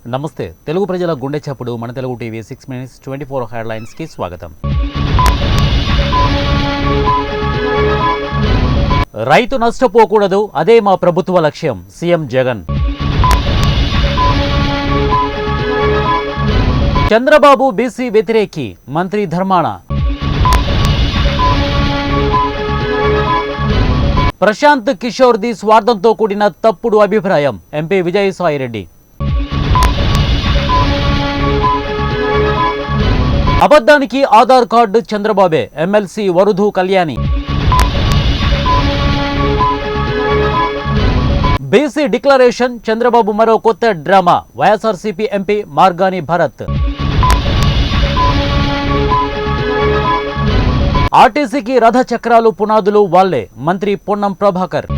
నమస్తే తెలుగు ప్రజల గుండె చప్పుడు మన తెలుగు టీవీ 6 minutes 24 హెడ్లైన్స్ కి స్వాగతం. రైతు నష్టపోకూడదు, అదే మా ప్రభుత్వ లక్ష్యం సీఎం జగన్. చంద్రబాబు బీసీ వ్యతిరేకి మంత్రి ధర్మాన. ప్రశాంత్ కిషోర్ది స్వార్థంతో కూడిన తప్పుడు అభిప్రాయం ఎంపీ విజయసాయిరెడ్డి. అబద్ధానికి ఆధార్ కార్డు చంద్రబాబే MLC Varudhu Kalyani. BC declaration Chandrababu మరో కొత్త డ్రామా వైఎస్ఆర్సీపీ ఎంపీ మార్గాని భరత్. ఆర్టీసీకి రథ చక్రాలు పునాదులు వాళ్లే మంత్రి పొన్నం ప్రభాకర్.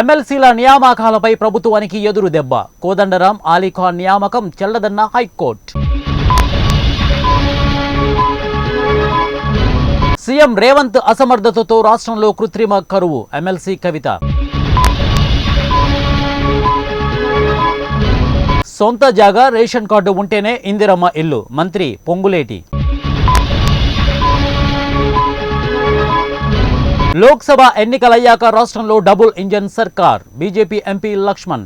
ఎమ్మెల్సీల నియామకాలపై ప్రభుత్వానికి ఎదురు దెబ్బ కోదండరాం ఆలీఖాన్ నియామకం చెల్లదన్న హైకోర్టు. సీఎం రేవంత్ అసమర్థతతో రాష్ట్రంలో కృత్రిమ కరువు ఎమ్మెల్సీ కవిత. సొంత జాగా రేషన్ కార్డు ఉంటేనే ఇందిరమ్మ ఇల్లు మంత్రి పొంగులేటి. లోక్సభ ఎన్నికలయ్యాక రాష్ట్రంలో డబుల్ ఇంజన్ సర్కార్ బీజేపీ ఎంపీ లక్ష్మణ్.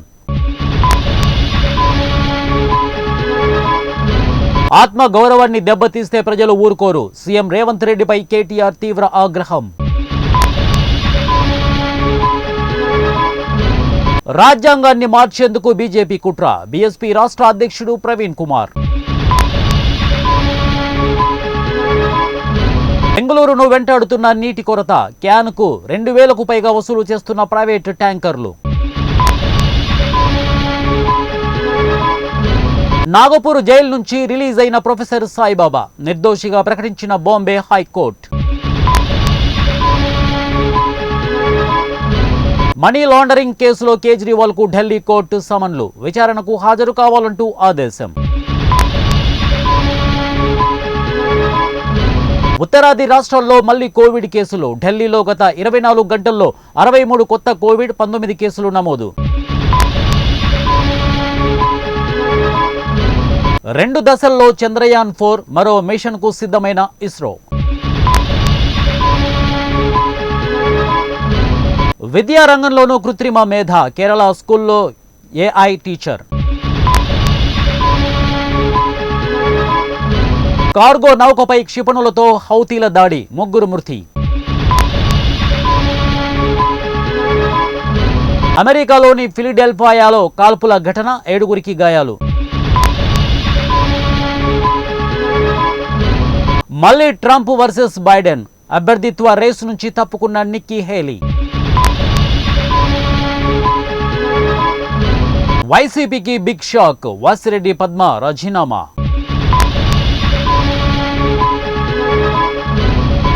ఆత్మ గౌరవాన్ని దెబ్బతీస్తే ప్రజలు ఊరుకోరు సీఎం రేవంత్ రెడ్డిపై కేటీఆర్ తీవ్ర ఆగ్రహం. రాజ్యాంగాన్ని మార్చేందుకు బీజేపీ కుట్ర బీఎస్పీ రాష్ట్ర అధ్యక్షుడు ప్రవీణ్ కుమార్. బెంగళూరును వెంటాడుతున్న నీటి కొరత క్యాన్కు 2000కు పైగా వసూలు చేస్తున్న ప్రైవేటు ట్యాంకర్లు. నాగపూర్ జైలు నుంచి రిలీజ్ అయిన ప్రొఫెసర్ సాయిబాబా నిర్దోషిగా ప్రకటించిన బాంబే హైకోర్టు. మనీ లాండరింగ్ కేసులో కేజ్రీవాల్ కు ఢిల్లీ కోర్టు సమన్లు విచారణకు హాజరు కావాలంటూ ఆదేశం. ఉత్తరాది రాష్ట్రాల్లో మళ్లీ కోవిడ్ కేసులు ఢిల్లీలో గత 24 గంటల్లో 63 కొత్త కోవిడ్-19 కేసులు నమోదు. 2 దశల్లో చంద్రయాన్ 4 మరో మిషన్ కు సిద్ధమైన ఇస్రో. విద్యారంగంలోనూ కృత్రిమ మేధ కేరళ స్కూల్లో ఏఐ టీచర్. కార్గో నౌకపై క్షిపణులతో హౌతీల దాడి 3 మృతి. అమెరికాలోని ఫిలడెల్ఫియాలో కాల్పుల ఘటన 7గురికి గాయాలు. మళ్లీ ట్రంప్ వర్సెస్ బైడెన్ అభ్యర్థిత్వ రేసు నుంచి తప్పుకున్న నిక్కీ హేలీ. వైసీపీకి బిగ్ షాక్ వాసిరెడ్డి పద్మ రాజీనామా.